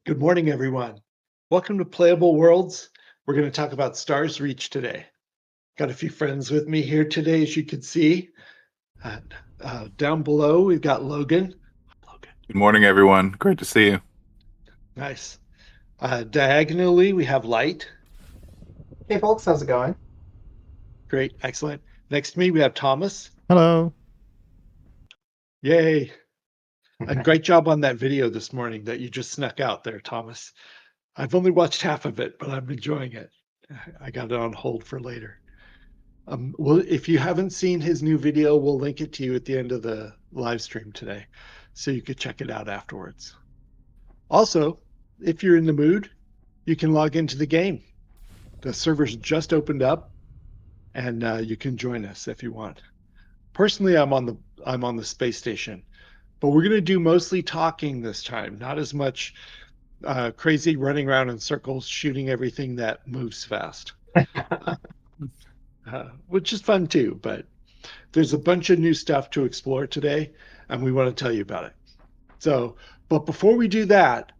Good morning, everyone. Welcome to Playable Worlds. We're going to talk about Stars Reach today. Got a few friends with me here today, as you can see. And, down below, we've got Logan. Logan, Good morning, everyone. Great to see you. nice. Diagonally, we have Light. Hey folks, how's it going? Great, excellent. Next to me, we have Thomas. Hello. Yay. And great job on that video this morning that you just snuck out there, Thomas. I've only watched half of it, but I'm enjoying it. I got it on hold for later. Well, if you haven't seen his new video, we'll link it to you at the end of the live stream today, so you could check it out afterwards. Also, if you're in the mood, you can log into the game. The server's just opened up, and you can join us if you want. Personally, I'm on the space station, but we're going to do mostly talking this time, not as much crazy running around in circles, shooting everything that moves fast. Which is fun too, but there's a bunch of new stuff to explore today, and we want to tell you about it. So, but before we do that,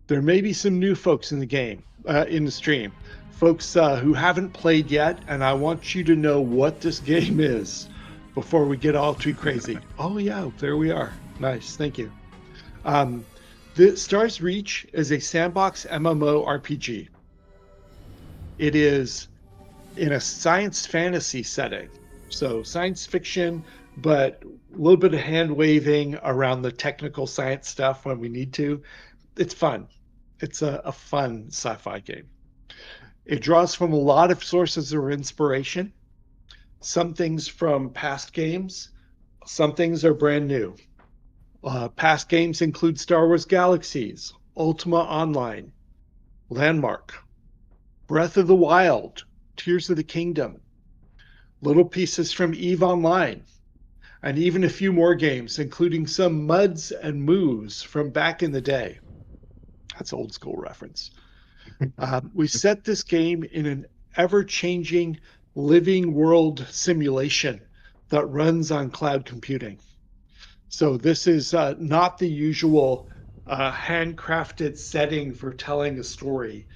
there may be some new folks in the game, in the stream, folks who haven't played yet, and I want you to know what this game is before we get all too crazy. Oh yeah, there we are. Nice, thank you. The Stars Reach is a sandbox MMO RPG. It is in a science fantasy setting. So science fiction, but a little bit of hand waving around the technical science stuff when we need to. It's fun. It's a fun sci-fi game. It draws from a lot of sources of inspiration. Some things from past games, some things are brand new. Past games include Star Wars Galaxies, Ultima Online, Landmark, Breath of the Wild, Tears of the Kingdom, little pieces from EVE Online, and even a few more games, including some Muds and Moos from back in the day. That's old school reference. We set this game in an ever-changing living world simulation that runs on cloud computing. So this is not the usual handcrafted setting for telling a story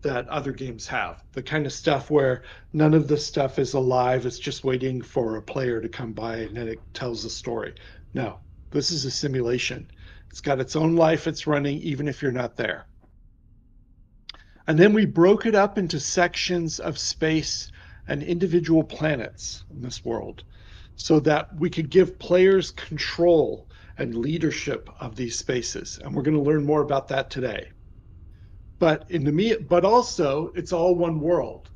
that other games have. The kind of stuff where none of the stuff is alive, it's just waiting for a player to come by and then it tells a story. No, this is a simulation. It's got its own life, it's running even if you're not there. And then we broke it up into sections of space and individual planets in this world so that we could give players control and leadership of these spaces. And we're going to learn more about that today. But also it's all one world.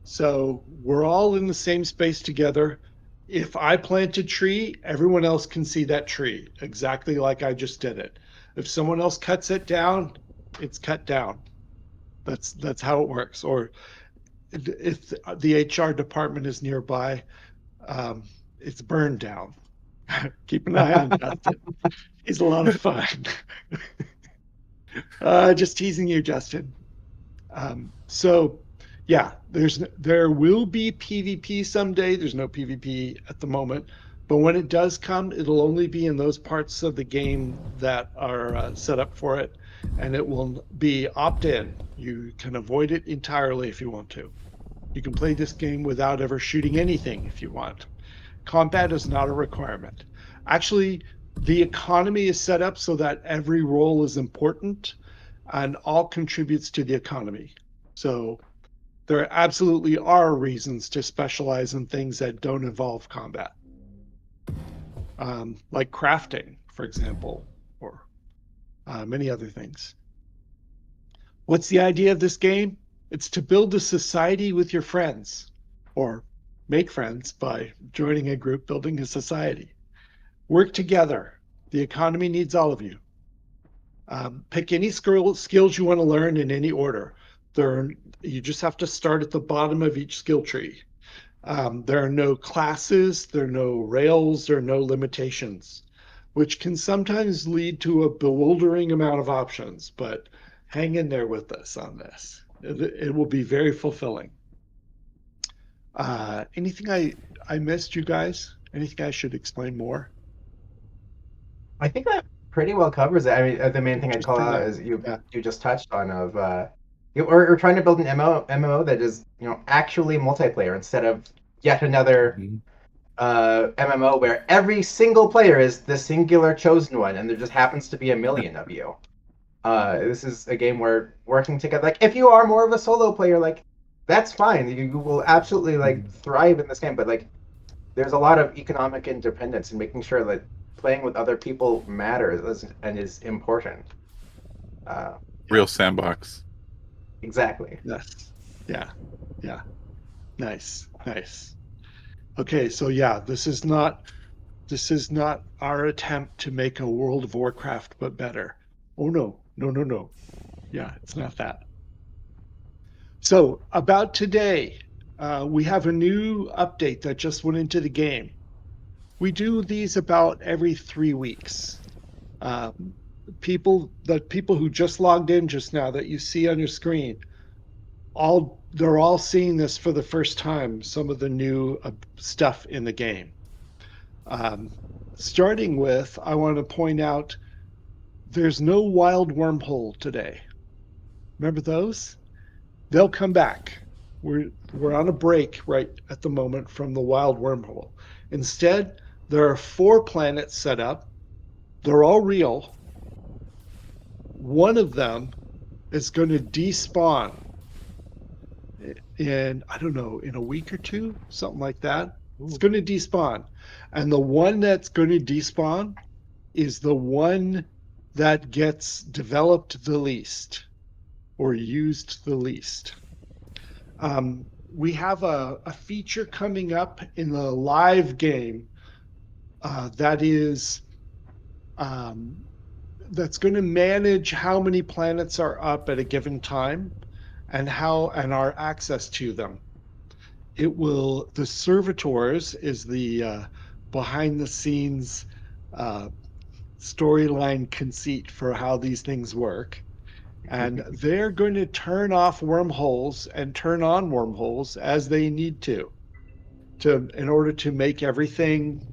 So we're all in the same space together. If I plant a tree, everyone else can see that tree exactly like I just did it. If someone else cuts it down, it's cut down. That's how it works. Or if the HR department is nearby, it's burned down. Keep an eye on Justin. He's a lot of fun. Just teasing you, Justin. So yeah, there will be PvP someday. There's no PvP at the moment, but when it does come, it'll only be in those parts of the game that are set up for it, and it will be opt-in. You can avoid it entirely if you want to. You can play this game without ever shooting anything if you want. Combat is not a requirement. Actually, the economy is set up so that every role is important and all contributes to the economy. So there absolutely are reasons to specialize in things that don't involve combat, like crafting, for example, or many other things. What's the idea of this game? It's to build a society with your friends, or make friends by joining a group, building a society. Work together. The economy needs all of you. Pick any skills you want to learn in any order. You just have to start at the bottom of each skill tree. There are no classes, there are no rails, there are no limitations, which can sometimes lead to a bewildering amount of options, but hang in there with us on this. It will be very fulfilling. Anything I missed, you guys? Anything I should explain more? I think that pretty well covers it. I mean, the main thing I'd call out is you just touched on we're trying to build an MMO that is actually multiplayer instead of yet another MMO where every single player is the singular chosen one, and there just happens to be a million of you. This is a game where working together. Like, if you are more of a solo player, like, that's fine. You will absolutely thrive in this game. But like, there's a lot of economic independence and making sure that playing with other people matters and is important. Real sandbox. Exactly. Yes. Yeah. Nice. Okay, so yeah, this is not our attempt to make a World of Warcraft but better. Oh no. Yeah, it's not that. So about today, we have a new update that just went into the game. We do these about every 3 weeks. People who just logged in just now that you see on your screen, they're all seeing this for the first time, some of the new stuff in the game. Starting with, I want to point out there's no wild wormhole today. Remember those? They'll come back. We're on a break right at the moment from the wild wormhole. Instead, there are 4 planets set up. They're all real. One of them is going to despawn in, I don't know, in a week or 2, something like that. It's going to despawn. And the one that's going to despawn is the one that gets developed the least or used the least. We have a feature coming up in the live game that is that's going to manage how many planets are up at a given time and our access to them. The servitors is the behind the scenes storyline conceit for how these things work. And they're going to turn off wormholes and turn on wormholes as they need to in order to make everything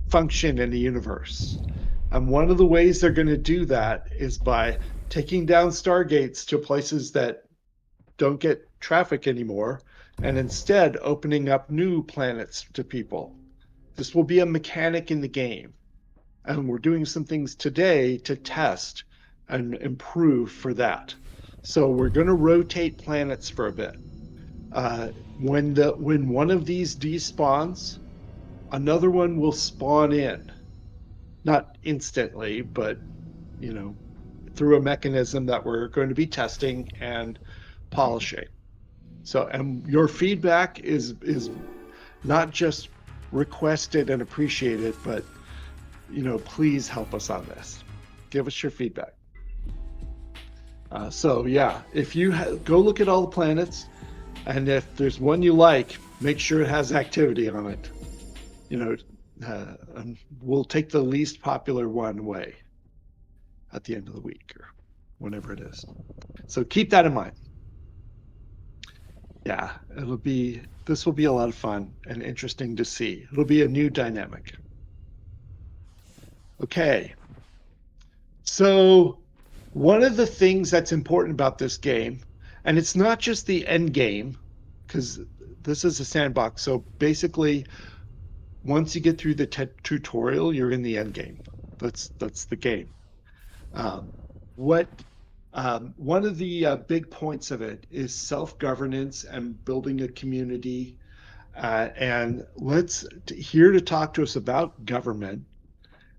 function in the universe. And one of the ways they're going to do that is by taking down stargates to places that don't get traffic anymore, and instead opening up new planets to people. This will be a mechanic in the game. And we're doing some things today to test and improve for that. So we're going to rotate planets for a bit. When one of these despawns, another one will spawn in. Not instantly, but through a mechanism that we're going to be testing and polishing. So, and your feedback is not just requested and appreciated, but please help us on this. Give us your feedback. So yeah, if you go look at all the planets, and if there's one you like, make sure it has activity on it. We'll take the least popular one away at the end of the week or whenever it is. So keep that in mind. Yeah, this will be a lot of fun and interesting to see. It'll be a new dynamic. Okay. So one of the things that's important about this game, and it's not just the end game, because this is a sandbox. So basically, once you get through the tutorial, you're in the end game. That's the game. One of the big points of it is self-governance and building a community. And here to talk to us about government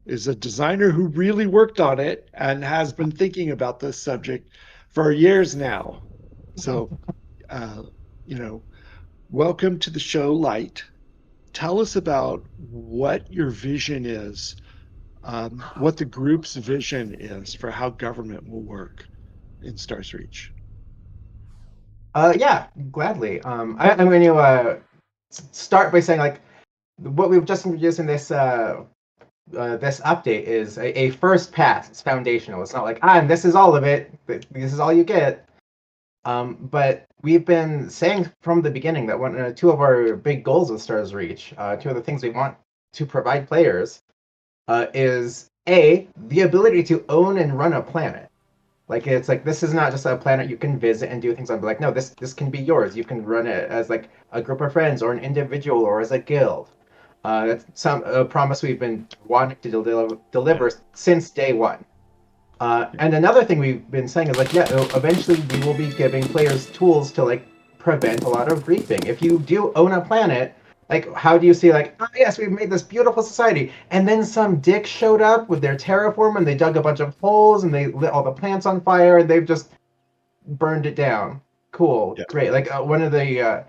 is a designer who really worked on it and has been thinking about this subject for years now. So, welcome to the show, Light. Tell us about what your vision is, what the group's vision is for how government will work in Stars Reach. Yeah, gladly. I'm going to start by saying, what we've just introduced in this this update is a first pass. It's foundational. It's not like, and this is all of it. This is all you get. But we've been saying from the beginning that two of our big goals with Stars Reach, two of the things we want to provide players, is the ability to own and run a planet. Like it's like this is not just a planet you can visit and do things on. But like no, this can be yours. You can run it as like a group of friends or an individual or as a guild. That's a promise we've been wanting to deliver since day one. And another thing we've been saying is like, yeah, eventually we will be giving players tools to like prevent a lot of griefing. If you do own a planet, like how do you see like, oh yes, we've made this beautiful society, and then some dick showed up with their terraform and they dug a bunch of holes and they lit all the plants on fire and they've just burned it down. Cool, great. Like one of the,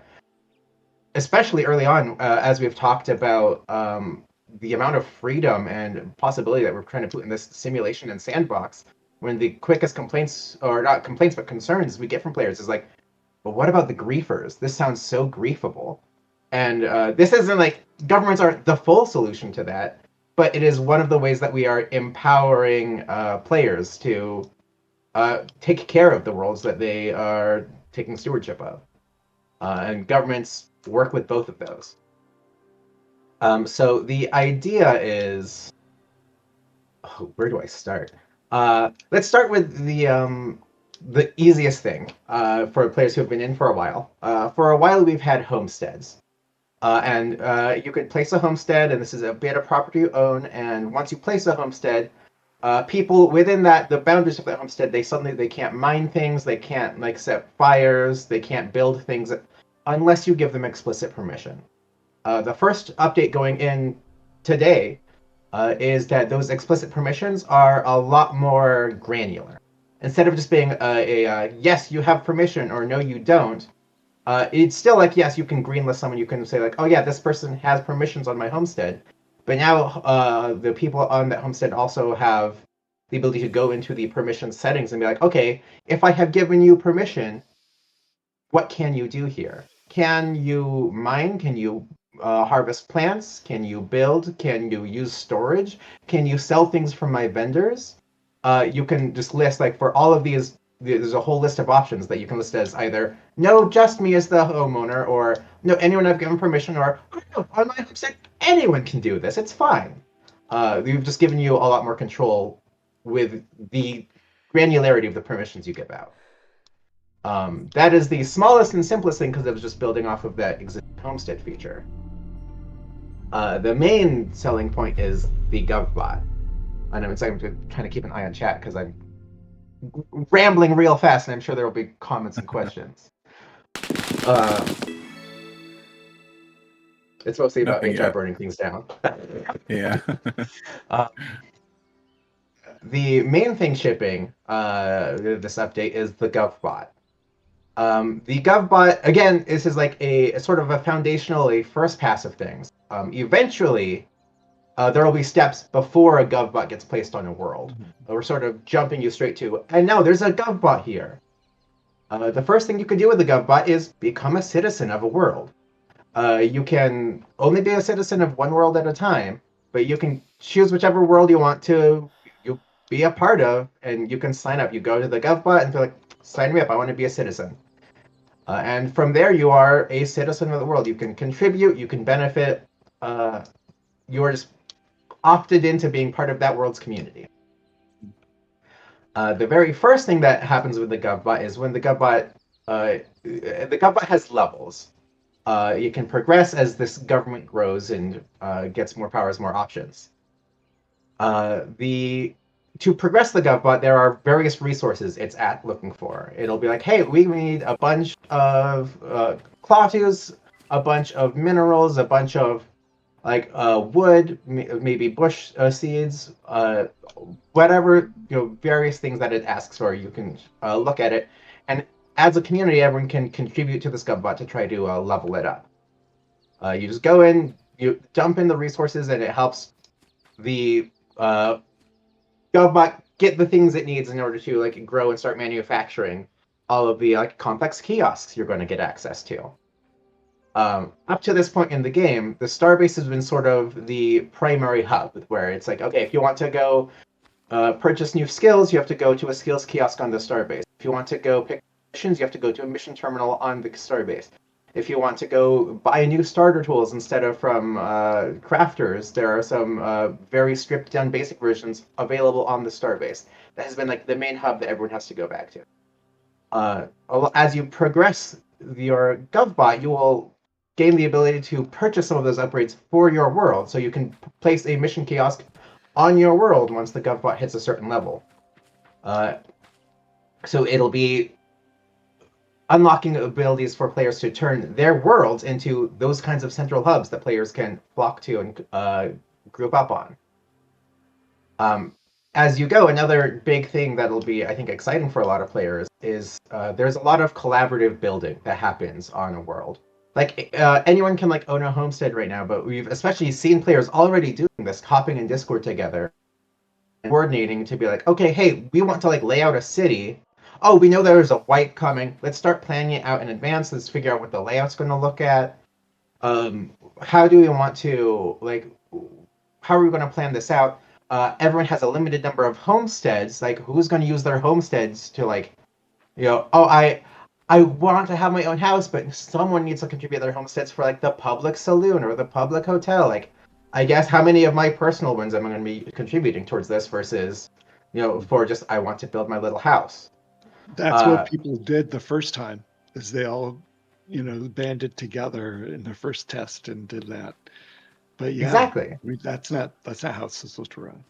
especially early on, as we've talked about the amount of freedom and possibility that we're trying to put in this simulation and sandbox, when the quickest complaints, or not complaints, but concerns we get from players is like, but what about the griefers? This sounds so griefable. And this isn't like, governments aren't the full solution to that, but it is one of the ways that we are empowering players to take care of the worlds that they are taking stewardship of. And governments work with both of those. So the idea is, where do I start? Let's start with the easiest thing for players who have been in for a while. For a while, we've had homesteads. And you could place a homestead, and this is a bit of property you own. And once you place a homestead, people within the boundaries of that homestead, they can't mine things, they can't like set fires, they can't build things unless you give them explicit permission. The first update going in today is that those explicit permissions are a lot more granular. Instead of just being a yes, you have permission, or no, you don't, it's still like, yes, you can greenlist someone. You can say like, oh yeah, this person has permissions on my homestead. But now the people on that homestead also have the ability to go into the permission settings and be like, okay, if I have given you permission, what can you do here? Can you mine? Can you harvest plants? Can you build? Can you use storage? Can you sell things from my vendors? You can just list like for all of these, there's a whole list of options that you can list as either no, just me as the homeowner, or no, anyone I've given permission, or oh, no, on my website anyone can do this. It's fine. We've just given you a lot more control with the granularity of the permissions you give out. That is the smallest and simplest thing because it was just building off of that existing homestead feature. The main selling point is the GOVBOT. And I'm trying to keep an eye on chat because I'm rambling real fast, and I'm sure there will be comments and questions. It's mostly about HR burning things down. Yeah. The main thing shipping this update is the GOVBOT. The GOVBOT, again, this is like a sort of a foundational, a first pass of things. Eventually, there will be steps before a GOVBOT gets placed on a world. We're sort of jumping you straight to, and now there's a GOVBOT here. The first thing you can do with the GOVBOT is become a citizen of a world. You can only be a citizen of one world at a time, but you can choose whichever world you want to be a part of, and you can sign up. You go to the GOVBOT and be like, sign me up, I want to be a citizen. And from there, you are a citizen of the world. You can contribute, you can benefit. You are just opted into being part of that world's community. The very first thing that happens with the GOVBOT is when the GOVBOT has levels. You can progress as this government grows and gets more powers, more options. To progress the GOVBOT, there are various resources it's looking for. It'll be like, hey, we need a bunch of clawtooths, a bunch of minerals, a bunch of like wood, maybe bush seeds, whatever, various things that it asks for. You can look at it, and as a community, everyone can contribute to this GOVBOT to try to level it up. You just go in, you dump in the resources, and it helps the GOVBOT get the things it needs in order to like grow and start manufacturing all of the like complex kiosks you're going to get access to. Up to this point in the game, the Starbase has been sort of the primary hub, where it's like, okay, if you want to go purchase new skills, you have to go to a skills kiosk on the Starbase. If you want to go pick missions, you have to go to a mission terminal on the Starbase. If you want to go buy new starter tools instead of from crafters, there are some very stripped down basic versions available on the Starbase. That has been like the main hub that everyone has to go back to. As you progress your GovBot, you will gain the ability to purchase some of those upgrades for your world, so you can place a mission kiosk on your world once the GovBot hits a certain level. So it'll be unlocking abilities for players to turn their worlds into those kinds of central hubs that players can flock to and group up on. As you go, another big thing that'll be, I think, exciting for a lot of players is there's a lot of collaborative building that happens on a world. Like anyone can like own a homestead right now, but we've especially seen players already doing this, hopping in Discord together, and coordinating to be like, okay, hey, we want to like lay out a city. Oh, we know there's a wipe coming. Let's start planning it out in advance. Let's figure out what the layout's going to look at. How do we want to like? How are we going to plan this out? Everyone has a limited number of homesteads. Like, who's going to use their homesteads to like, oh, I want to have my own house, but someone needs to contribute their homesteads for like the public saloon or the public hotel. Like, I guess how many of my personal ones am I going to be contributing towards this versus, for just I want to build my little house. That's what people did the first time, is they all, banded together in the first test and did that. But yeah, exactly. That's not how it's supposed to run.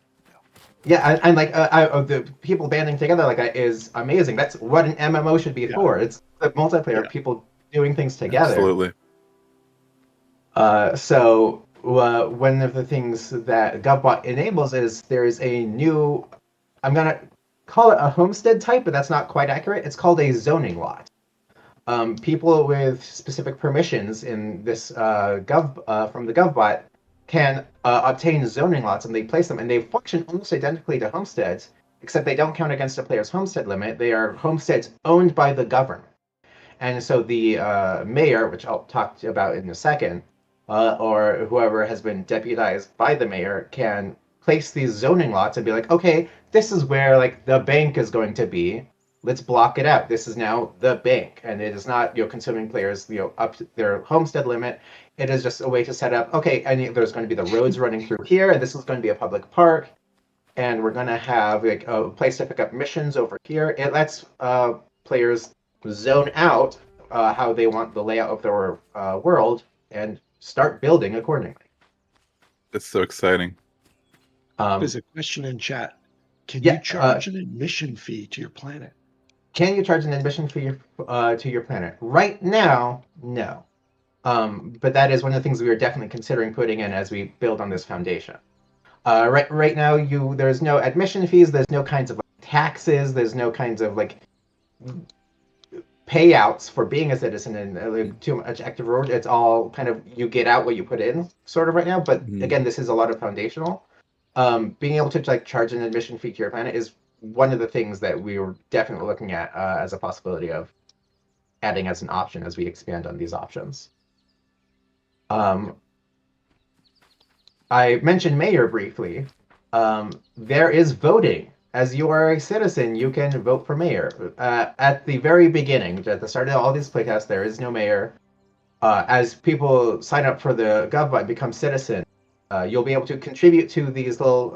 Yeah, and like the people banding together like that is amazing. That's what an MMO should be for. It's the multiplayer, people doing things together. Absolutely. So one of the things that GovBot enables is there is a new, I'm gonna call it a homestead type, but that's not quite accurate. It's called a zoning lot. People with specific permissions in this from the GovBot can obtain zoning lots, and they place them, and they function almost identically to homesteads, except they don't count against a player's homestead limit. They are homesteads owned by the government. And so the mayor, which I'll talk about in a second, or whoever has been deputized by the mayor, can place these zoning lots and be like, okay, this is where like the bank is going to be. Let's block it out. This is now the bank, and it is not consuming players up to their homestead limit. It is just a way to set up, okay, and there's going to be the roads running through here, and this is going to be a public park, and we're going to have like a place to pick up missions over here. It lets players zone out how they want the layout of their world and start building accordingly. It's so exciting. There's a question in chat. Can you charge an admission fee to your planet? Can you charge an admission fee to your planet? Right now, no. But that is one of the things we are definitely considering putting in as we build on this foundation. Right now, there's no admission fees. There's no kinds of taxes. There's no kinds of like payouts for being a citizen and too much active reward. It's all kind of you get out what you put in, sort of right now. But again, this is a lot of foundational. Being able to like charge an admission fee to your planet is one of the things that we were definitely looking at as a possibility of adding as an option as we expand on these options. I mentioned mayor briefly. There is voting. As you are a citizen, you can vote for mayor. At the very beginning, at the start of all these playtests, there is no mayor. As people sign up for the GovBot and become citizen, you'll be able to contribute to these little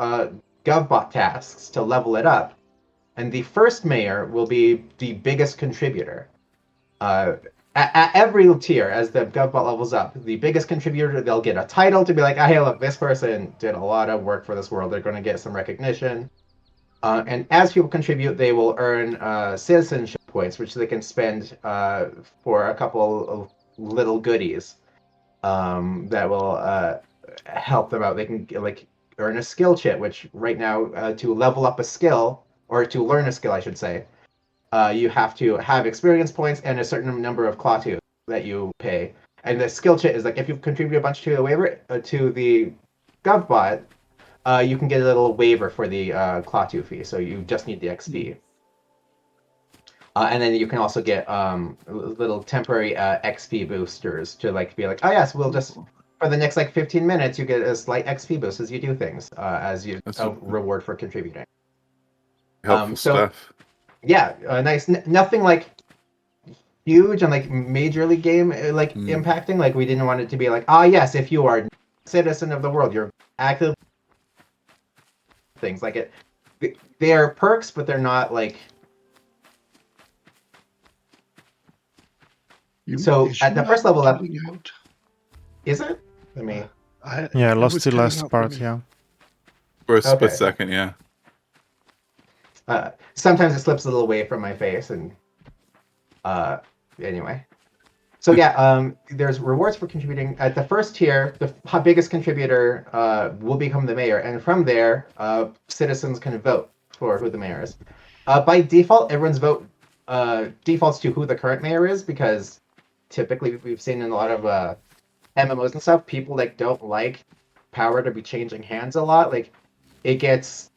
GovBot tasks to level it up. And the first mayor will be the biggest contributor. At every tier, as the GovBot levels up, the biggest contributor, they'll get a title to be like, hey, look, this person did a lot of work for this world. They're going to get some recognition. And as people contribute, they will earn citizenship points, which they can spend for a couple of little goodies that will help them out. They can like earn a skill chit, which right now to level up a skill, or to learn a skill, I should say, you have to have experience points and a certain number of Klaatu that you pay. And the skill chit is like if you contribute a bunch to the waiver to the GovBot, you can get a little waiver for the Klaatu fee. So you just need the XP. And then you can also get little temporary XP boosters to like be like, oh yes, we'll just for the next like 15 minutes you get a slight XP boost as you do things as you reward for contributing. Helpful stuff. Yeah, nice. Nothing like huge and like major league game like impacting. Like we didn't want it to be like, ah, yes, if you are a citizen of the world, you're active things like it. They are perks, but they're not like. So at the first level up, is it? Let me. I lost the last part. Yeah. For a split second, yeah. Sometimes it slips a little away from my face, and anyway. So yeah, there's rewards for contributing. At the first tier, the biggest contributor will become the mayor, and from there, citizens can vote for who the mayor is. By default, everyone's vote defaults to who the current mayor is, because typically we've seen in a lot of MMOs and stuff, people like don't like power to be changing hands a lot. Like it gets,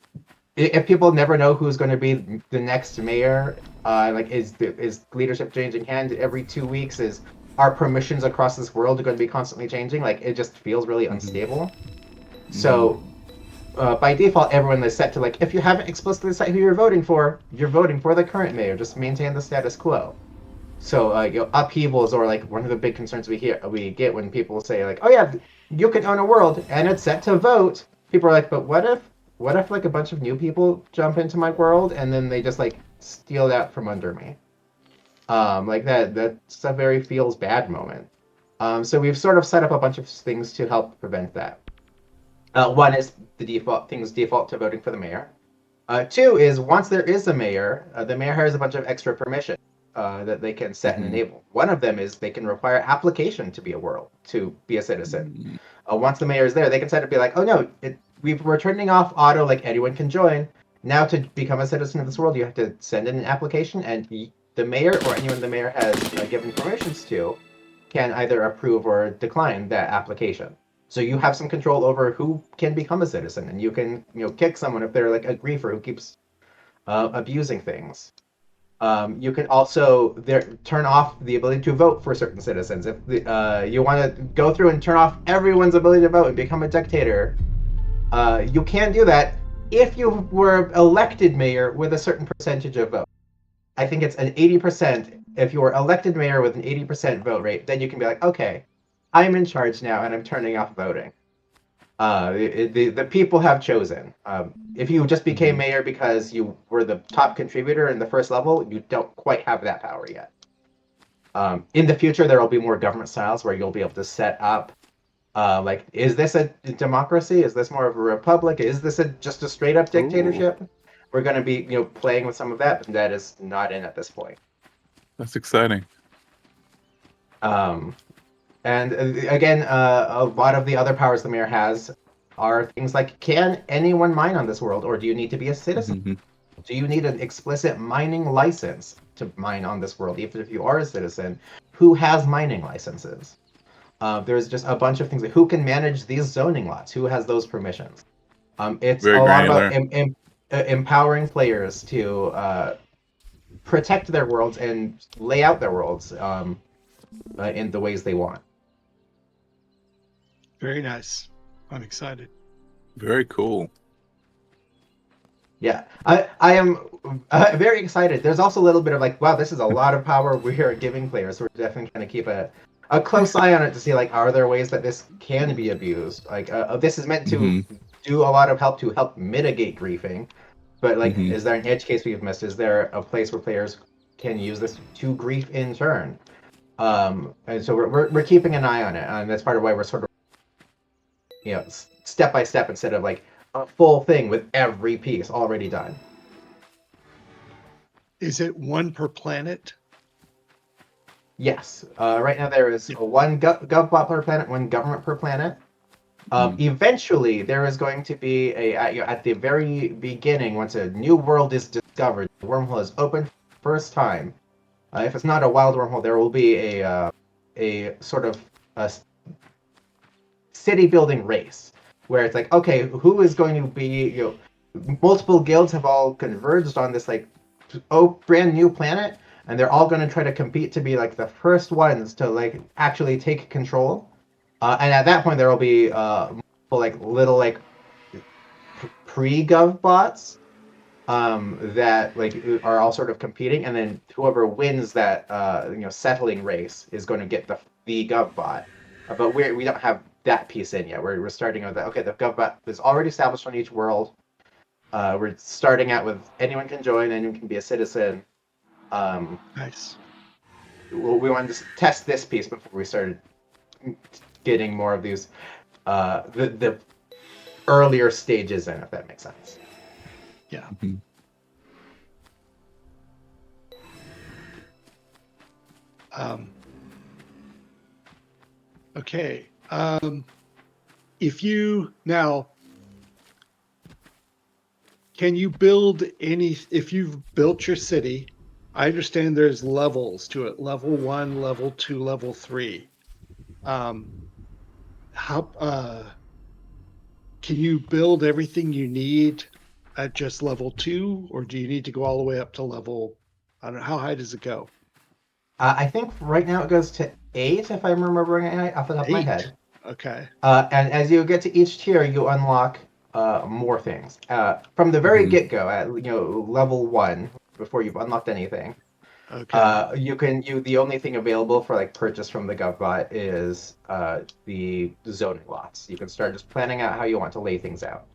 if people never know who's going to be the next mayor, like is leadership changing hands every 2 weeks? Is our permissions across this world going to be constantly changing? Like it just feels really unstable. So by default, everyone is set to like, if you haven't explicitly set who you're voting for the current mayor. Just maintain the status quo. So upheavals, or like one of the big concerns we get when people say like, oh yeah, you can own a world and it's set to vote. People are like, but what if like a bunch of new people jump into my world and then they just like steal that from under me? Like that's a very feels bad moment. So we've sort of set up a bunch of things to help prevent that. One is the default to voting for the mayor. Two is once there is a mayor, the mayor has a bunch of extra permissions that they can set and enable. One of them is they can require application to be a world, to be a citizen. Once the mayor is there, they can set it, be like, oh no, we're turning off auto, like anyone can join. Now to become a citizen of this world, you have to send in an application, and the mayor or anyone the mayor has given permissions to can either approve or decline that application. So you have some control over who can become a citizen, and you can kick someone if they're like a griefer who keeps abusing things. You can also turn off the ability to vote for certain citizens. If you want to go through and turn off everyone's ability to vote and become a dictator, you can do that if you were elected mayor with a certain percentage of vote. I think it's an 80%. If you were elected mayor with an 80% vote rate, then you can be like, okay, I'm in charge now and I'm turning off voting. The people have chosen. If you just became mayor because you were the top contributor in the first level, you don't quite have that power yet. In the future, there will be more government styles where you'll be able to set up, like, is this a democracy? Is this more of a republic? Is this just a straight up dictatorship? Ooh. We're going to be, playing with some of that, but that is not in at this point. That's exciting. And again, a lot of the other powers the mayor has are things like, can anyone mine on this world, or do you need to be a citizen? Do you need an explicit mining license to mine on this world, even if you are a citizen? Who has mining licenses? There's just a bunch of things. Like, who can manage these zoning lots? Who has those permissions? It's very a lot about empowering players to protect their worlds and lay out their worlds in the ways they want. Very nice. I'm excited. Very cool. Yeah, I am very excited. There's also a little bit of like, wow, this is a lot of power we are giving players. So we're definitely going to keep a close eye on it to see, like, are there ways that this can be abused? Like, this is meant to do a lot of help to help mitigate griefing. But, like, is there an edge case we've missed? Is there a place where players can use this to grief in turn? And so we're keeping an eye on it. And that's part of why we're sort of, step by step instead of, like, a full thing with every piece already done. Is it one per planet? Yes. Right now there is one GOVBOT per planet, one government per planet. Eventually, there is going to be at the very beginning, once a new world is discovered, the wormhole is open first time. If it's not a wild wormhole, there will be a sort of a city building race where it's like, okay, who is going to be, multiple guilds have all converged on this like brand new planet, and they're all going to try to compete to be like the first ones to like actually take control. And at that point, there will be little pre-GovBots that like are all sort of competing, and then whoever wins that settling race is going to get the GovBot. But we don't have that piece in yet. We're starting with that. Okay, the GovBot is already established on each world. We're starting out with anyone can join, anyone can be a citizen. Nice. We wanted to test this piece before we started getting more of these the earlier stages in, if that makes sense. Yeah. Mhm. Okay. If you now, can you build any? If you've built your city, I understand there's levels to it. Level 1, level 2, level 3. How can you build everything you need at just level 2, or do you need to go all the way up to level? I don't know, how high does it go? I think right now it goes to 8, if I'm remembering it off the top of my 8. head. Okay. And as you get to each tier, you unlock more things. From the very get-go, at level 1, before you've unlocked anything, Okay. the only thing available for like purchase from the GovBot is the zoning lots. You can start just planning out how you want to lay things out.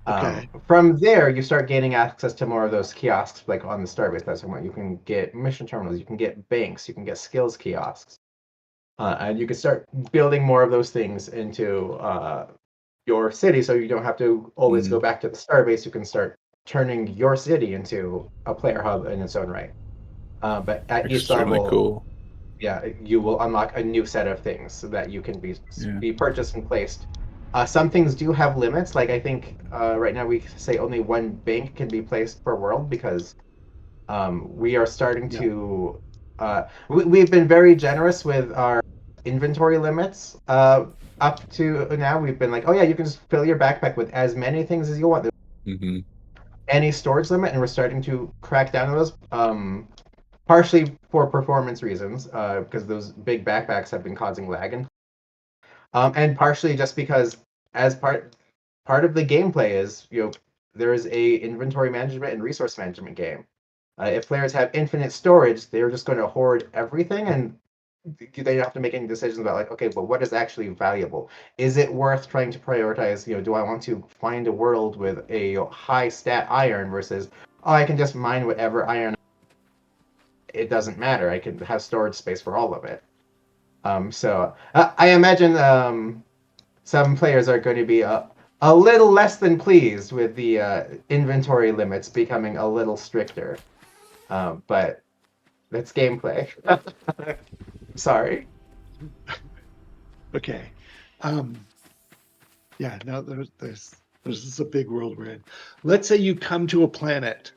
Okay. From there, you start gaining access to more of those kiosks, like on the Starbase. That's what you can get mission terminals, you can get banks, you can get skills kiosks, and you can start building more of those things into your city, so you don't have to always go back to the Starbase. You can start turning your city into a player hub in its own right. But at each Extremely level, cool. yeah, you will unlock a new set of things so that you can Yeah. be purchased and placed. Some things do have limits. Like I think right now we say only one bank can be placed per world because we are starting Yeah. to. We've been very generous with our inventory limits. Up to now, we've been like, oh yeah, you can just fill your backpack with as many things as you want. hmm Any storage limit, and we're starting to crack down on those. Partially for performance reasons, because those big backpacks have been causing lag, and partially just because as part of the gameplay is there is a inventory management and resource management game. If players have infinite storage, they're just going to hoard everything, and they have to make any decisions about like, okay, but what is actually valuable? Is it worth trying to prioritize? Do I want to find a world with a high stat iron versus, oh, I can just mine whatever iron. It doesn't matter. I can have storage space for all of it. So I imagine some players are going to be a little less than pleased with the inventory limits becoming a little stricter. But that's gameplay. Sorry. Okay. Yeah, no, there's this is a big world we're in. Let's say you come to a planet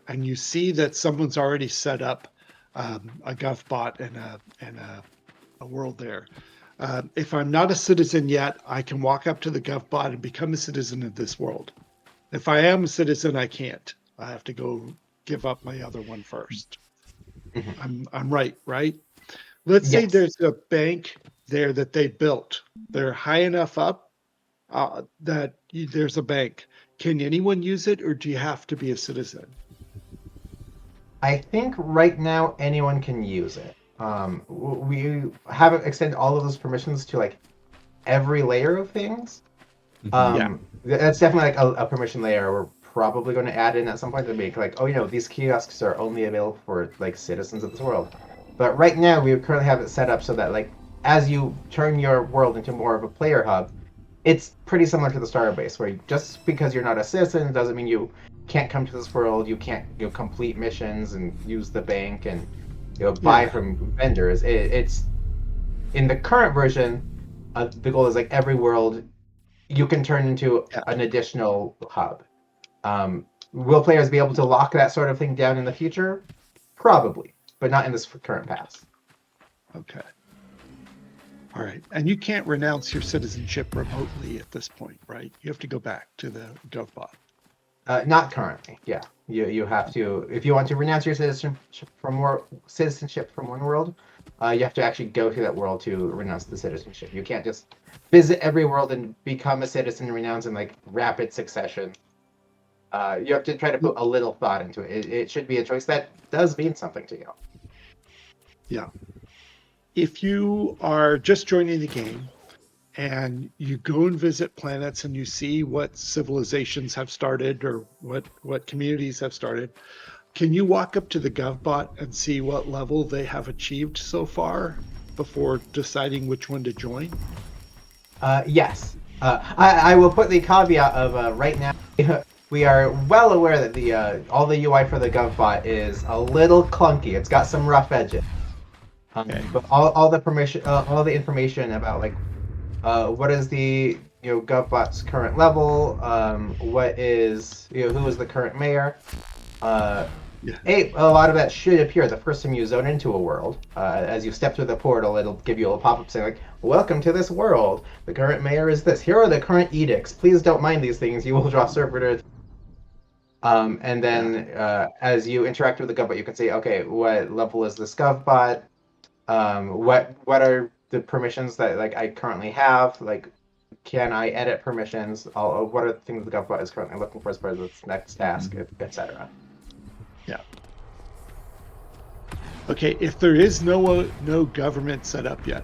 and you see that someone's already set up a GovBot and a world there. If I'm not a citizen yet, I can walk up to the GovBot and become a citizen of this world. If I am a citizen, I can't. I have to go give up my other one first. I'm right? Let's say Yes. there's a bank there that they built. They're high enough up that there's a bank. Can anyone use it, or do you have to be a citizen? I think right now anyone can use it. We haven't extended all of those permissions to like every layer of things. That's definitely like a permission layer we're probably going to add in at some point to make like, oh, these kiosks are only available for like citizens of this world. But right now we currently have it set up so that like as you turn your world into more of a player hub, it's pretty similar to the Starbase, where just because you're not a citizen doesn't mean you can't come to this world. You can't complete missions and use the bank and buy from vendors. It's in the current version. The goal is like every world you can turn into an additional hub. Will players be able to lock that sort of thing down in the future? Probably, but not in this current pass. Okay. All right. And you can't renounce your citizenship remotely at this point, right? You have to go back to the GovBot. Not currently. Yeah, you have to, if you want to renounce your citizenship from one world, you have to actually go to that world to renounce the citizenship. You can't just visit every world and become a citizen and renounce in like rapid succession. You have to try to put a little thought into it. It should be a choice that does mean something to you. Yeah. If you are just joining the game and you go and visit planets and you see what civilizations have started or what communities have started, can you walk up to the GOVBOT and see what level they have achieved so far before deciding which one to join? Yes. I will put the caveat of right now. We are well aware that the all the UI for the GovBot is a little clunky. It's got some rough edges. Okay. But all the permission, all the information about like what is the GovBot's current level, what is who is the current mayor. A lot of that should appear the first time you zone into a world. As you step through the portal, it'll give you a pop-up saying like, "Welcome to this world. The current mayor is this. Here are the current edicts. Please don't mind these things. You will draw servitors." And then as you interact with the GovBot, you can say, "Okay, what level is this GovBot? What are the permissions that like I currently have? Like, can I edit permissions? What are the things the GovBot is currently looking for as part of its next task, etc." Yeah. Okay, if there is no government set up yet,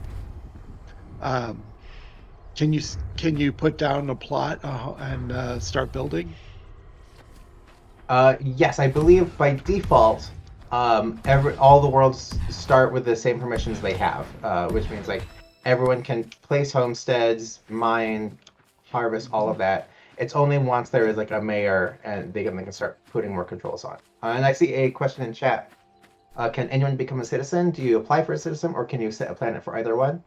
can you put down a plot and start building? Yes, I believe by default, all the worlds start with the same permissions they have, which means like everyone can place homesteads, mine, harvest, all of that. It's only once there is like a mayor and they can start putting more controls on. And I see a question in chat. Can anyone become a citizen? Do you apply for a citizen or can you set a planet for either one?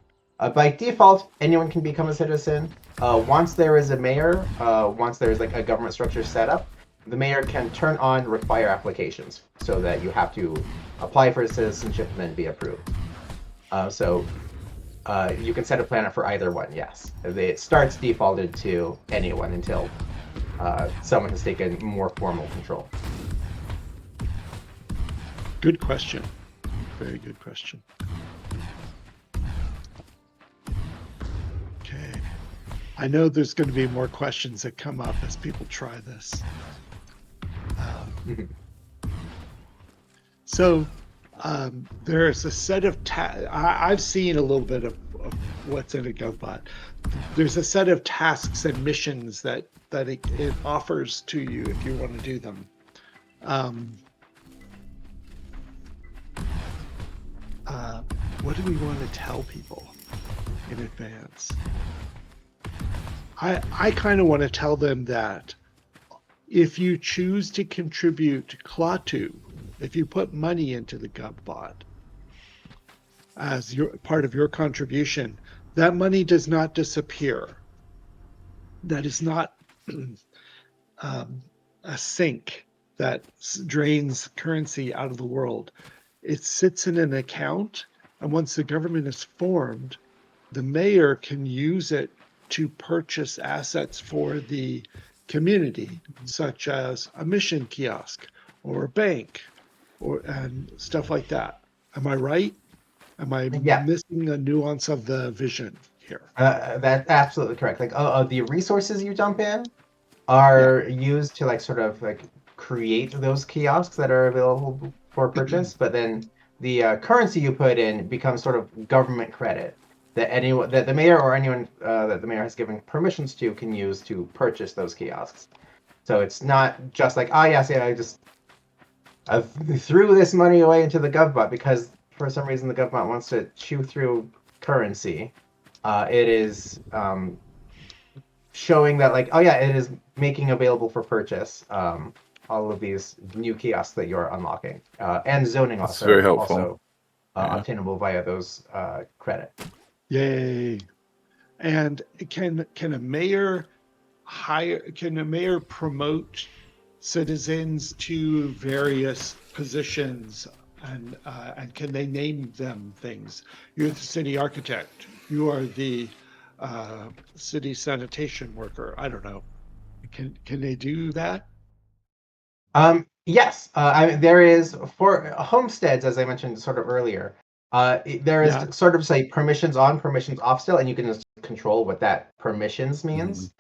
By default, anyone can become a citizen. Once there is a mayor, once there's like a government structure set up, the mayor can turn on require applications so that you have to apply for citizenship and then be approved. You can set a planet for either one, yes. It starts defaulted to anyone until someone has taken more formal control. Good question. Very good question. Okay. I know there's going to be more questions that come up as people try this. So there's a set of I've seen a little bit of what's in a GovBot. There's a set of tasks and missions that it offers to you if you want to do them. What do we want to tell people in advance? I kind of want to tell them that if you choose to contribute Klaatu, if you put money into the GovBot as part of your contribution, that money does not disappear. That is not a sink that drains currency out of the world. It sits in an account, and once the government is formed, the mayor can use it to purchase assets for the community, such as a mission kiosk or a bank and stuff like that. Am I right? Am I missing a nuance of the vision here? That's absolutely correct. Like the resources you dump in are used to like sort of like create those kiosks that are available for purchase, but then the currency you put in becomes sort of government credit that the mayor or anyone that the mayor has given permissions to can use to purchase those kiosks. So it's not just like, I just threw this money away into the GovBot because for some reason the GovBot wants to chew through currency. It is showing that like, it is making available for purchase all of these new kiosks that you're unlocking, and zoning That's very helpful. also obtainable via those credit. Yay! And can a mayor promote citizens to various positions, and can they name them things? You're the city architect. You are the city sanitation worker. I don't know. Can they do that? Yes. There is for homesteads, as I mentioned sort of earlier. There is sort of say permissions on, permissions off still, and you can just control what that permissions means.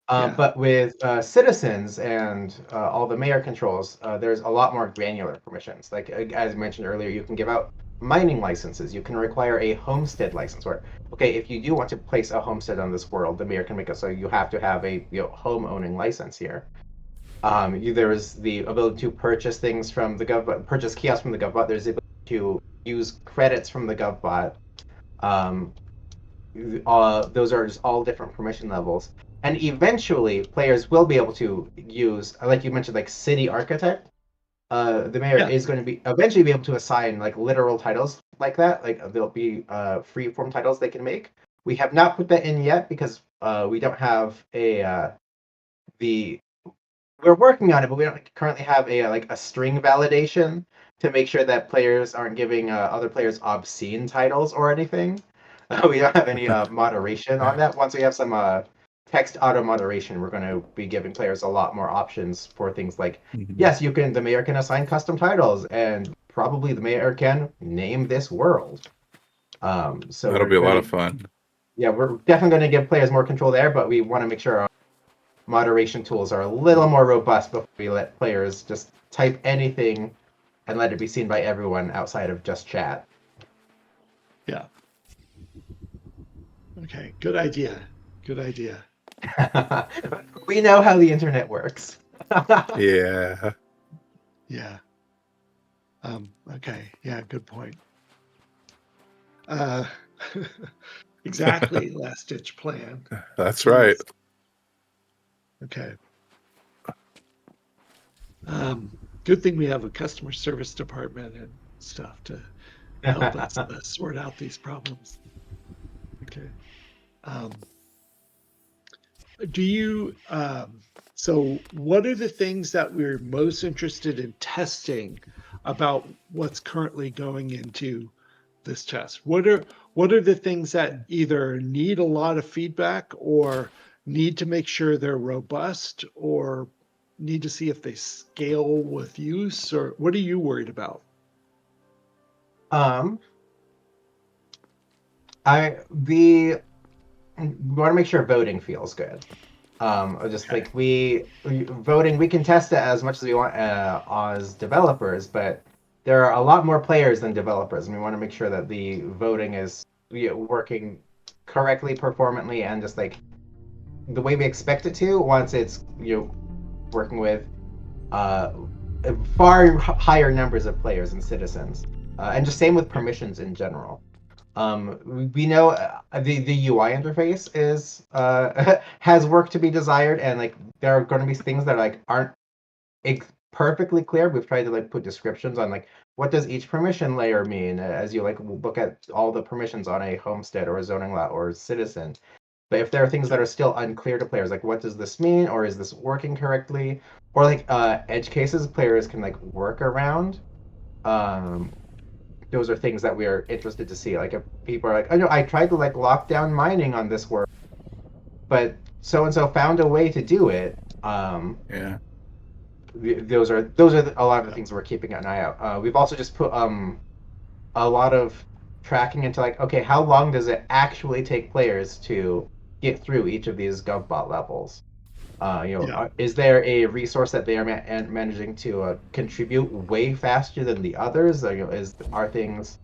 But with citizens and all the mayor controls, there's a lot more granular permissions. Like as mentioned earlier, you can give out mining licenses. You can require a homestead license. Where okay, if you do want to place a homestead on this world, the mayor can make it so you have to have a home owning license here. There is the ability to purchase things from the GOVBOT, purchase kiosks from the GOVBOT. There's the ability to use credits from the GOVBOT. Those are just all different permission levels. And eventually, players will be able to use, like you mentioned, like city architect. The mayor is going to be eventually be able to assign like literal titles like that. Like there'll be free form titles they can make. We have not put that in yet because we don't have we're working on it, but we don't currently have a string validation to make sure that players aren't giving other players obscene titles or anything. We don't have any moderation on that. Once we have some text auto moderation, we're going to be giving players a lot more options for things like, yes, the mayor can assign custom titles, and probably the mayor can name this world. So that'll be a lot of fun. Yeah, we're definitely going to give players more control there, but we want to make sure our moderation tools are a little more robust before we let players just type anything and let it be seen by everyone outside of just chat. Yeah. Okay, good idea. Good idea. We know how the internet works. Yeah. Yeah. Okay. Yeah, good point. Exactly. Last ditch plan. That's right. Okay. Good thing we have a customer service department and stuff to help us sort out these problems. Okay. So what are the things that we're most interested in testing about what's currently going into this test? What are the things that either need a lot of feedback or need to make sure they're robust or need to see if they scale with use, or what are you worried about? We want to make sure voting feels good. Like voting, we can test it as much as we want as developers, but there are a lot more players than developers, and we want to make sure that the voting is working correctly, performantly, and just like the way we expect it to. Once it's working with far higher numbers of players and citizens, and just same with permissions in general. We know the UI interface is has work to be desired, and like there are going to be things that like aren't perfectly clear. We've tried to like put descriptions on like what does each permission layer mean as you like look at all the permissions on a homestead or a zoning lot or citizen. But if there are things that are still unclear to players, like what does this mean, or is this working correctly, or like edge cases players can like work around. Those are things that we are interested to see. Like if people are like, oh no, I tried to like lock down mining on this world, but so and so found a way to do it. Yeah. Those are a lot of the things we're keeping an eye out. We've also just put a lot of tracking into like, okay, how long does it actually take players to get through each of these GovBot levels? Is there a resource that they are managing to contribute way faster than the others? Are things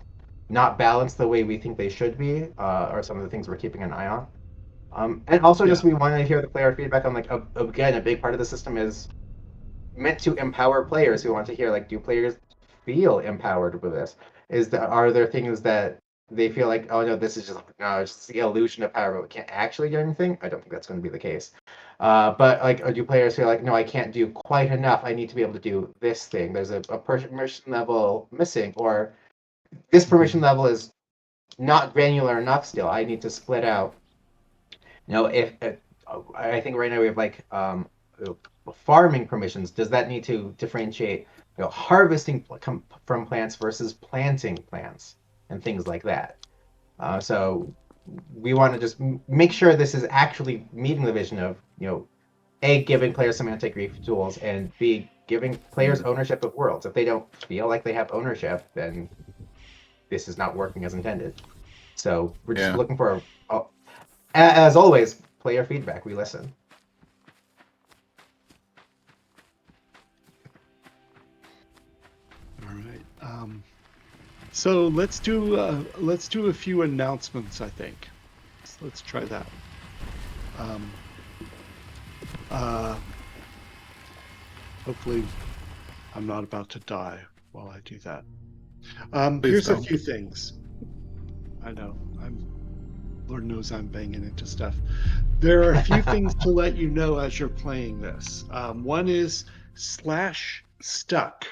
not balanced the way we think they should be? Are some of the things we're keeping an eye on? And also just we want to hear the player feedback on like, again, a big part of the system is meant to empower players. We want to hear like, do players feel empowered with this? Are there things that they feel like, oh no, this is just the illusion of power, but we can't actually do anything? I don't think that's going to be the case. But like, do players feel like, no, I can't do quite enough. I need to be able to do this thing. There's a permission level missing, or this permission level is not granular enough still. I need to split out. If I think right now we have like farming permissions. Does that need to differentiate harvesting from plants versus planting plants and things like that? So we want to just make sure this is actually meeting the vision of A, giving players semantic grief tools, and B, giving players ownership of worlds. If they don't feel like they have ownership, then this is not working as intended. So we're just looking for, as always, player feedback. We listen. right. So let's do a few announcements. I think. So let's try that. Hopefully, I'm not about to die while I do that. Here's don't. a few things. I know. Lord knows I'm banging into stuff. There are a few things to let you know as you're playing this. One is /stuck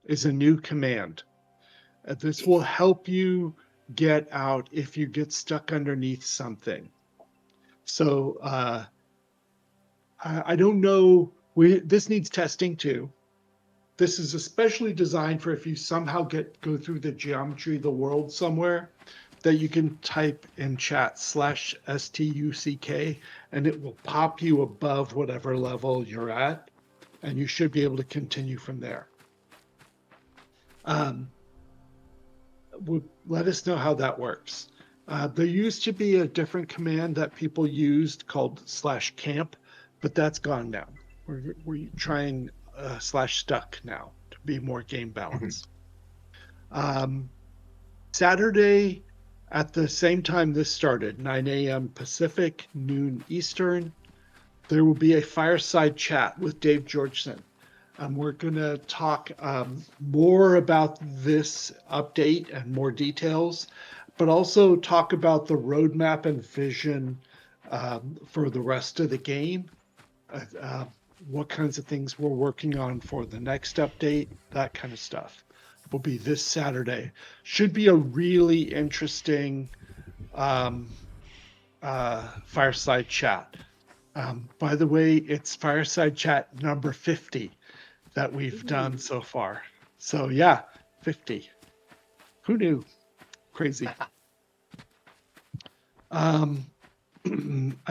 is a new command. This will help you get out if you get stuck underneath something. So I don't know. This needs testing too. This is especially designed for if you somehow go through the geometry of the world somewhere, that you can type in chat /stuck and it will pop you above whatever level you're at, and you should be able to continue from there. Let us know how that works. There used to be a different command that people used called /camp, but that's gone now. We're trying /stuck now to be more game balance. Saturday at the same time this started, 9 a.m. Pacific, noon Eastern, there will be a fireside chat with Dave Georgeson. We're going to talk more about this update and more details, but also talk about the roadmap and vision for the rest of the game, what kinds of things we're working on for the next update, that kind of stuff. Will be this Saturday. Should be a really interesting fireside chat. By the way, it's fireside chat number 50 that we've done so far. So yeah, 50. Who knew? Crazy. A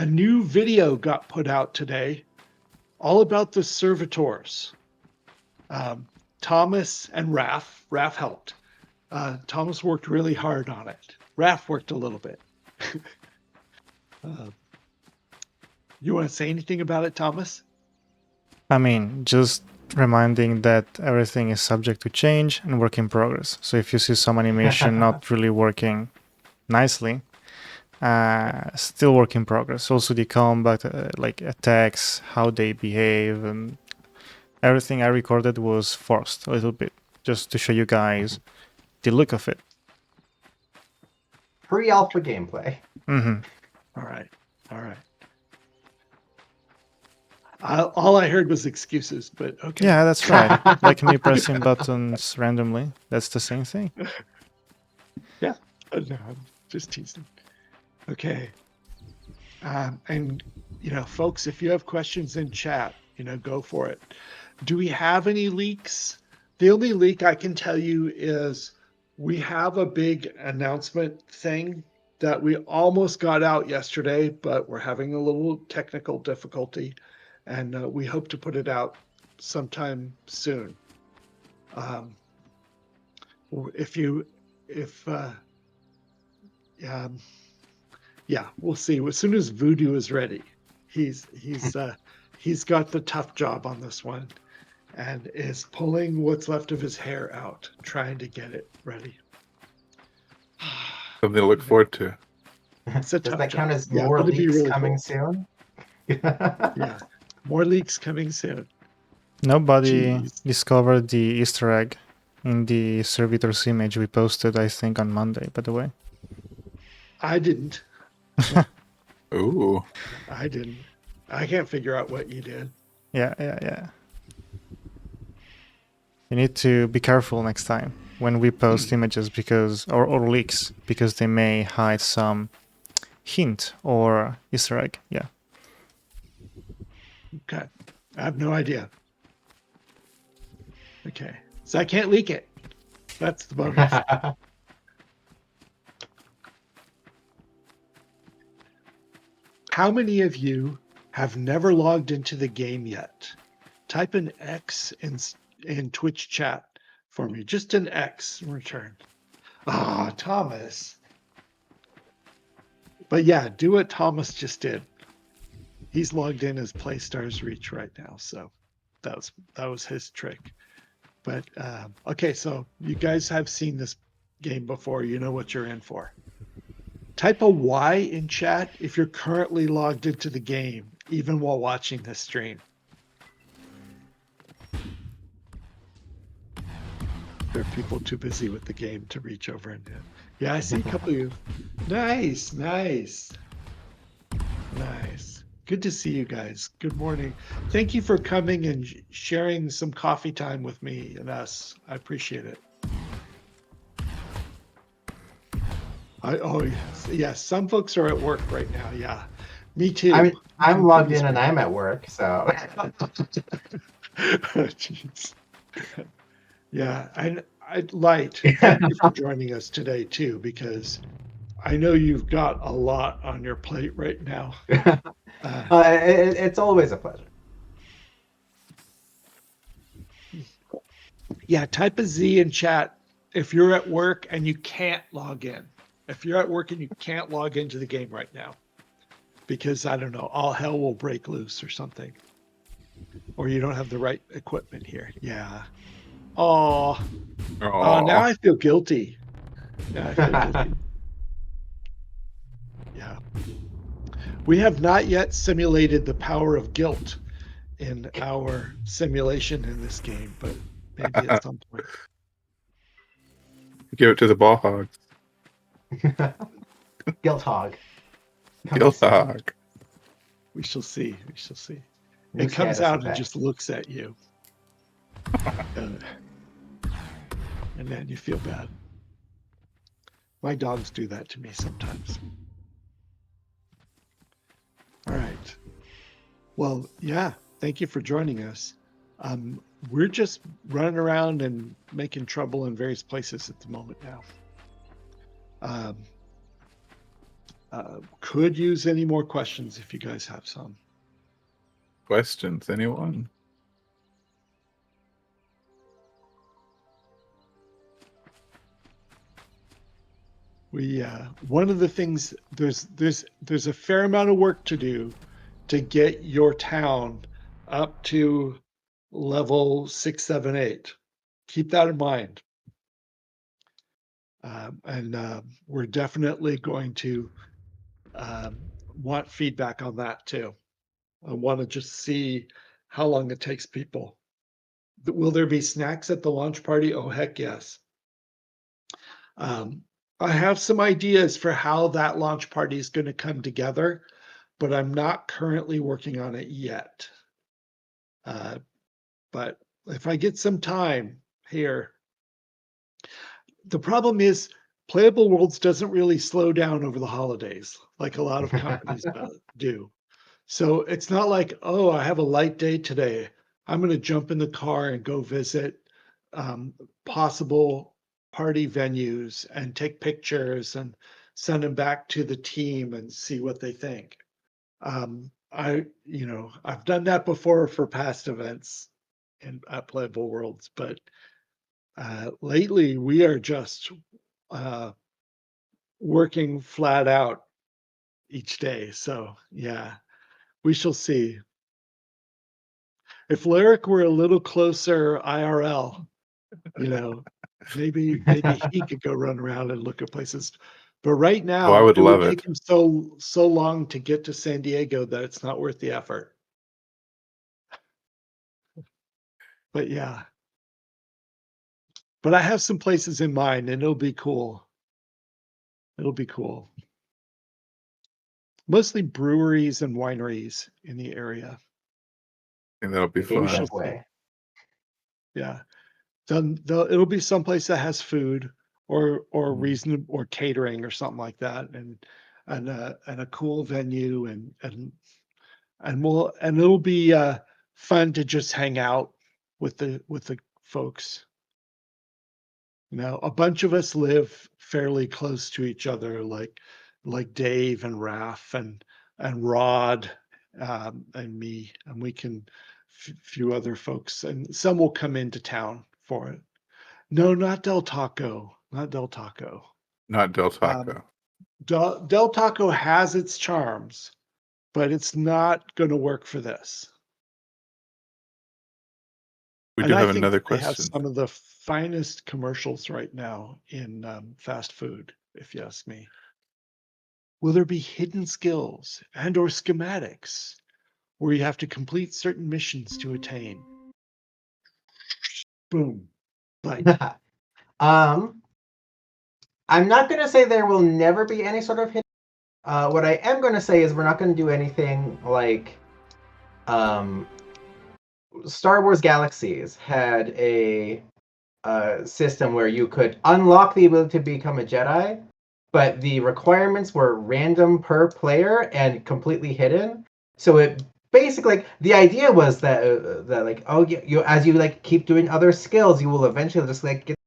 new video got put out today, all about the servitors. Thomas and Raph helped. Thomas worked really hard on it. Raph worked a little bit. You want to say anything about it, Thomas? I mean, just reminding that everything is subject to change and work in progress. So if you see some animation not really working nicely, still work in progress. Also the combat, like attacks, how they behave, and everything I recorded was forced a little bit, just to show you guys the look of it. Pre-alpha gameplay. Mm-hmm. All right. All I heard was excuses, but okay. Yeah, that's right. Like me pressing buttons randomly. That's the same thing. Yeah. No, I'm just teasing. Okay. And, folks, if you have questions in chat, go for it. Do we have any leaks? The only leak I can tell you is we have a big announcement thing that we almost got out yesterday, but we're having a little technical difficulty, and we hope to put it out sometime soon. We'll see. As soon as Voodoo is ready, he's got the tough job on this one, and is pulling what's left of his hair out, trying to get it ready. Something to look forward to. It's a Does tough that count job. as more it'll be leaks really coming cool. soon? Yeah, more leaks coming soon. Nobody Jeez. discovered the Easter egg in the servitors image we posted, I think, on Monday, by the way. I didn't. Ooh. I didn't. I can't figure out what you did. Yeah. You need to be careful next time when we post images or leaks, because they may hide some hint or Easter egg. Yeah. Okay. I have no idea. Okay. So I can't leak it. That's the bonus. How many of you have never logged into the game yet? Type an X in Twitch chat for me. Just an X in return. Thomas. But yeah, do what Thomas just did. He's logged in as PlayStars Reach right now, so that was his trick. But okay, so you guys have seen this game before. You know what you're in for. Type a Y in chat if you're currently logged into the game, even while watching this stream. There are people too busy with the game to reach over and yeah, I see a couple of you. Nice, nice, nice. Good to see you guys. Good morning. Thank you for coming and sharing some coffee time with me and us. I appreciate it. Yes, some folks are at work right now. Yeah, me too. I'm logged in and I'm at work, so. Jeez. Yeah, I'd Light. Thank you for joining us today too, because I know you've got a lot on your plate right now. It's always a pleasure. Yeah, type a Z in chat if you're at work and you can't log in. If you're at work and you can't log into the game right now, because I don't know, all hell will break loose or something, or you don't have the right equipment here. Yeah. Oh, now I feel guilty. Yeah, I feel guilty. Yeah. We have not yet simulated the power of guilt in our simulation in this game, but maybe at some point. Give it to the ball hogs. Guilt hog. Guilt hog. We shall see. We shall see. New It comes status out effect. and just looks at you. And then you feel bad. My dogs do that to me sometimes. All right. Well, yeah. Thank you for joining us. We're just running around and making trouble in various places at the moment now. Could use any more questions if you guys have some. Questions, anyone? We one of the things, there's a fair amount of work to do to get your town up to level 6, 7, 8. Keep that in mind. And we're definitely going to want feedback on that too. I want to just see how long it takes people. Will there be snacks at the launch party? Oh, heck yes. I have some ideas for how that launch party is going to come together, but I'm not currently working on it yet. But if I get some time here, the problem is Playable Worlds doesn't really slow down over the holidays like a lot of companies do. So it's not like, oh, I have a light day today. I'm going to jump in the car and go visit possible party venues and take pictures and send them back to the team and see what they think. I've done that before for past events at Playable Worlds, but lately we are just working flat out each day. So yeah, we shall see. If Leric were a little closer IRL, maybe he could go run around and look at places. But right now, I would it love would it. take him so long to get to San Diego that it's not worth the effort. But yeah. But I have some places in mind, and it'll be cool. It'll be cool. Mostly breweries and wineries in the area. And that'll be Game fun. way. Yeah. Then it'll be someplace that has food or reasonable or catering or something like that, and a cool venue and it'll be fun to just hang out with the folks. A bunch of us live fairly close to each other, like Dave and Raph and Rod and me, and we can few other folks, and some will come into town for it. No, not Del Taco. Not Del Taco. Not Del Taco. Del Taco has its charms, but it's not going to work for this. We And do I have think another they have question. some of the finest commercials right now in fast food, if you ask me. Will there be hidden skills and or schematics where you have to complete certain missions to attain? Boom. Like, I'm not going to say there will never be any sort of hit. What I am going to say is we're not going to do anything like Star Wars Galaxies had a system where you could unlock the ability to become a Jedi, but the requirements were random per player and completely hidden. So it basically, like, the idea was that like, oh, you as you like keep doing other skills, you will eventually just like get,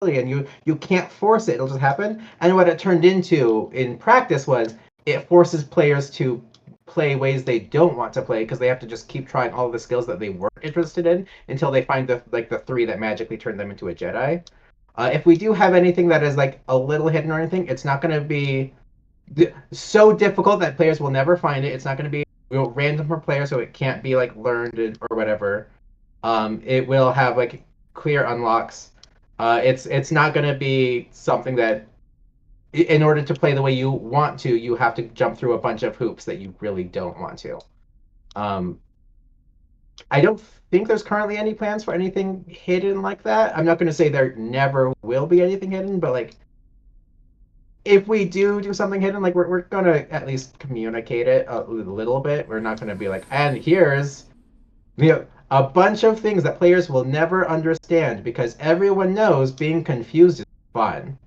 and you can't force it; it'll just happen. And what it turned into in practice was it forces players to play ways they don't want to play because they have to just keep trying all the skills that they weren't interested in until they find the three that magically turn them into a Jedi. If we do have anything that is like a little hidden or anything, it's not going to be so difficult that players will never find it. It's not going to be random per player, so it can't be like learned or whatever. It will have like clear unlocks. It's not going to be something that, in order to play the way you want to, you have to jump through a bunch of hoops that you really don't want to. I don't think there's currently any plans for anything hidden like that. I'm not going to say there never will be anything hidden, but like, if we do something hidden, like we're going to at least communicate it a little bit. We're not going to be like, and here's a bunch of things that players will never understand because everyone knows being confused is fun.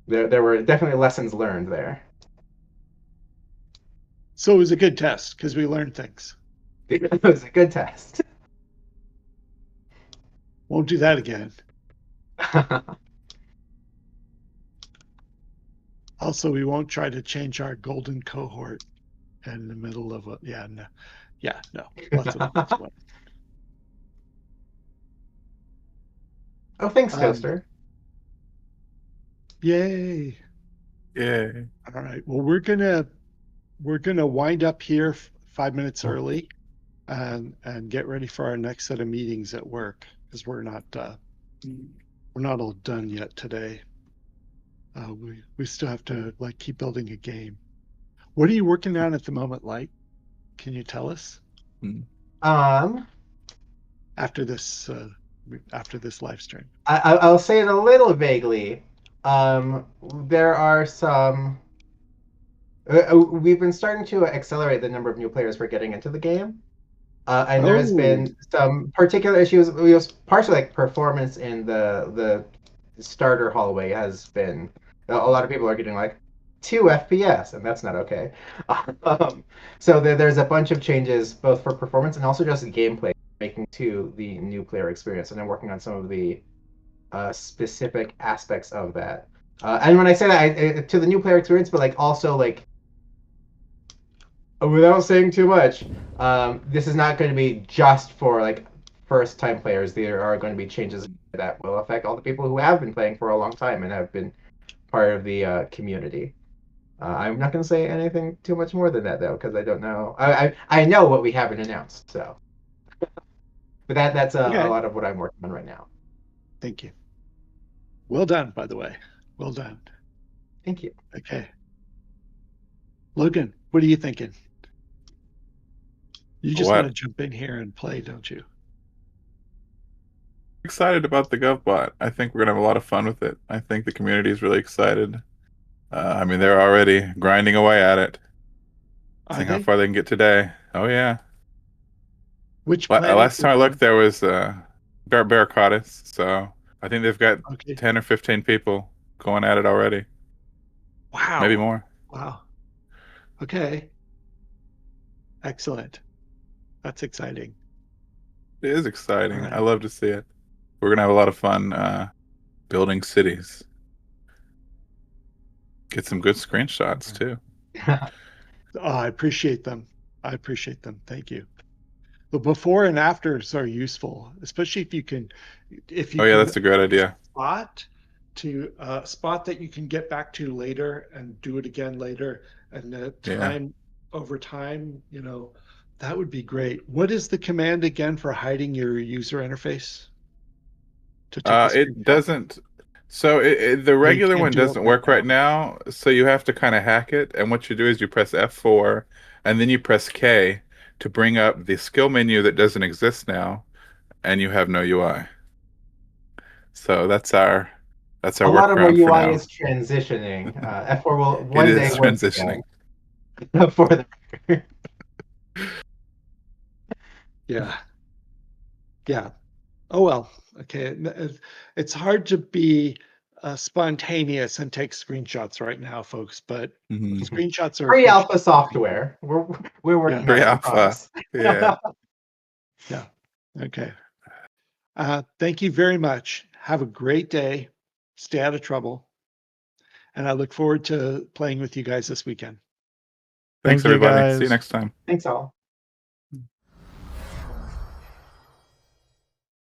There were definitely lessons learned there. so it was a good test because we learned things. It was a good test. Won't do that again. Also, we won't try to change our golden cohort in the middle of a no. Lots of fun. Oh, thanks, Toaster. Yay! Yay. All right. Well, we're gonna wind up here 5 minutes early, and get ready for our next set of meetings at work because we're not all done yet today. We still have to like keep building a game. What are you working on at the moment, Light? Can you tell us after this live stream? I'll say it a little vaguely. There are some. We've been starting to accelerate the number of new players we're getting into the game, and there has been some particular issues. We was partially like performance in the starter hallway has been. A lot of people are getting like 2 FPS, and that's not okay. So there's a bunch of changes both for performance and also just gameplay making to the new player experience, and I'm working on some of the specific aspects of that. And when I say that, to the new player experience, but like also like, without saying too much, this is not going to be just for like first time players. There are going to be changes that will affect all the people who have been playing for a long time and have been part of the community. I'm not going to say anything too much more than that though, because I don't know. I know what we haven't announced, so. But that's a lot of what I'm working on right now. Thank you. Well done, by the way. Well done. Thank you. Okay. Logan, what are you thinking? You just want to jump in here and play, don't you? Excited about the GOVBOT. I think we're gonna have a lot of fun with it. I think the community is really excited. I mean, they're already grinding away at it, seeing how far they can get today. Oh yeah. Which planet? Last time I looked, there was Barracudas, so I think they've got 10 or 15 people going at it already. Wow. Maybe more. Wow. Okay. Excellent. That's exciting. It is exciting. Right. I love to see it. We're gonna have a lot of fun building cities. Get some good screenshots too. I appreciate them. Thank you. The before and afters are useful, especially if you can. Oh yeah, that's a great idea. Spot that you can get back to later and do it again later, and the time over time, That would be great. What is the command again for hiding your user interface? To take a It screenshot? doesn't. So the regular can't one do it doesn't right work right now. So you have to kind of hack it. And what you do is you press F4 and then you press K to bring up the skill menu that doesn't exist now, and you have no UI. So that's our A lot of our workaround for UI now. is transitioning. F4 will It one day is work transitioning. again. For the record. Yeah. Yeah. Oh, well. Okay. It's hard to be spontaneous and take screenshots right now, folks, but Mhm. screenshots are Free efficient. alpha software. We're working Free on it, I alpha. promise. Yeah. Yeah. Okay. Thank you very much. Have a great day. Stay out of trouble. And I look forward to playing with you guys this weekend. Thanks, Thank you, everybody. See you guys. next time. Thanks all.